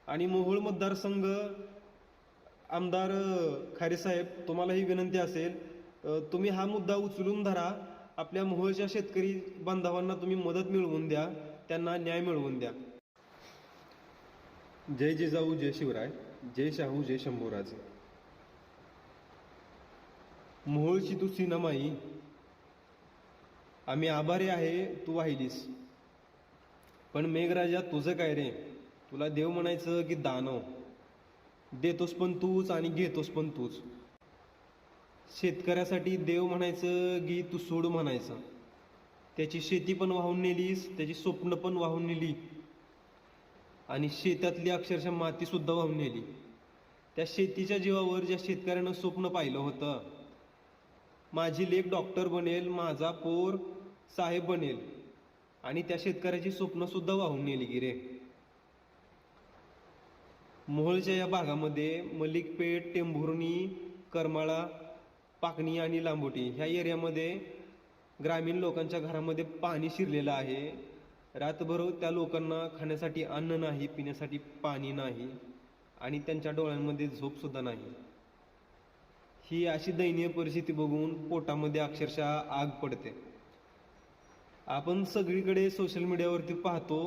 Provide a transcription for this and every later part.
आणि मोहोळ मतदारसंघ आमदार खारेसाहेब, तुम्हाला ही विनंती असेल, तुम्ही हा मुद्दा उचलून धरा. आपल्या मोहोळच्या शेतकरी बांधवांना तुम्ही मदत मिळवून द्या, त्यांना न्याय मिळवून द्या. जय जिजाऊ, जय शिवराय, जय शाहू, जय शंभूराजे. मोहोळची तू सिनमाई, आम्ही आभारी आहे तू वाहिलीस. पण मेघराजा तुझं काय रे, तुला देव म्हणायचं की दानव? देतोस पण तूच आणि घेतोस पण तूच. शेतकऱ्यासाठी देव म्हणायचं की तू सोड म्हणायचं. त्याची शेती पण वाहून नेलीस, त्याची स्वप्न पण वाहून नेली आणि शेतातली अक्षरशः माती सुद्धा वाहून नेली. त्या शेतीच्या जीवावर ज्या शेतकऱ्यानं स्वप्न पाहिलं होतं, माझी लेक डॉक्टर बनेल, माझा पोर साहेब बनेल, आणि त्या शेतकऱ्याची स्वप्न सुद्धा वाहून नेली की रे. मोहोळच्या या भागामध्ये मलिकपेठ, टेंभुर्णी, करमाळा, पाकणी आणि लांबोटी ह्या एरियामध्ये ग्रामीण लोकांच्या घरामध्ये पाणी शिरलेलं आहे. रातभर त्या लोकांना खाण्यासाठी अन्न नाही, पिण्यासाठी पाणी नाही आणि त्यांच्या डोळ्यांमध्ये झोपसुद्धा नाही. ही अशी दयनीय परिस्थिती बघून पोटामध्ये अक्षरशः आग पडते. आपण सगळीकडे सोशल मीडियावरती पाहतो,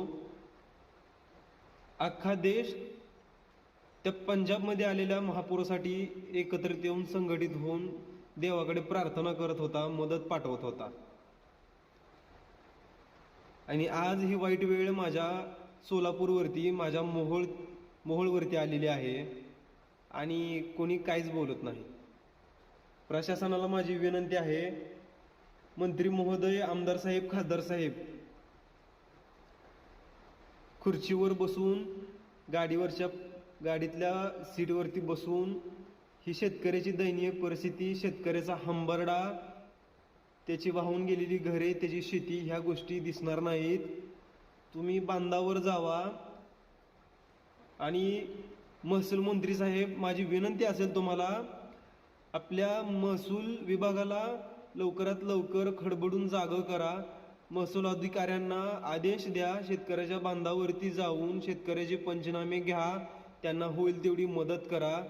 अख्खा देश त्या पंजाबमध्ये आलेल्या महापुरासाठी एकत्रित येऊन संघटित होऊन देवाकडे प्रार्थना करत होता, मदत पाठवत होता. आणि आज ही वाईट वेळ माझ्या सोलापूरवरती, माझ्या मोहोळवरती आलेली आहे आणि कोणी काहीच बोलत नाही. प्रशासनाला माझी विनंती आहे, मंत्री महोदय, आमदार साहेब, खासदार साहेब, खुर्चीवर बसून, गाडीतल्या सीटवरती बसून ही शेतकऱ्याची दयनीय परिस्थिती, शेतकऱ्याचा हंबरडा, त्याची वाहून गेलेली घरे, त्याची शेती, ह्या गोष्टी दिसणार नाहीत. तुम्ही बांधावर जावा आणि महसूल मंत्री साहेब, माझी विनंती असेल तुम्हाला, आपल्या महसूल विभागाला लवकरात लवकर खडबडून जागं करा. महसूल अधिकाऱ्यांना आदेश द्या, शेतकऱ्याच्या बांधावरती जाऊन शेतकऱ्याचे पंचनामे घ्या, त्यांना होईल तेवढी मदत करा.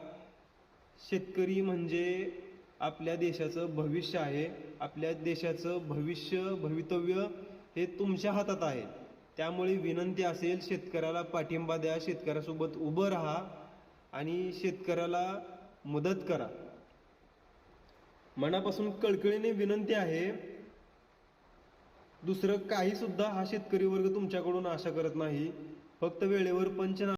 शेतकरी म्हणजे आपल्या देशाचं भविष्य आहे. आपल्या देशाचं भवितव्य हे तुमच्या हातात आहे. त्यामुळे विनंती असेल, शेतकऱ्याला पाठिंबा द्या, शेतकऱ्यासोबत उभं राहा आणि शेतकऱ्याला मदत करा. मनापासून कळकळीने विनंती आहे. दुसरं काही सुद्धा हा शेतकरी वर्ग तुमच्याकडून आशा करत नाही. फक्त वेळेवर पंचनामे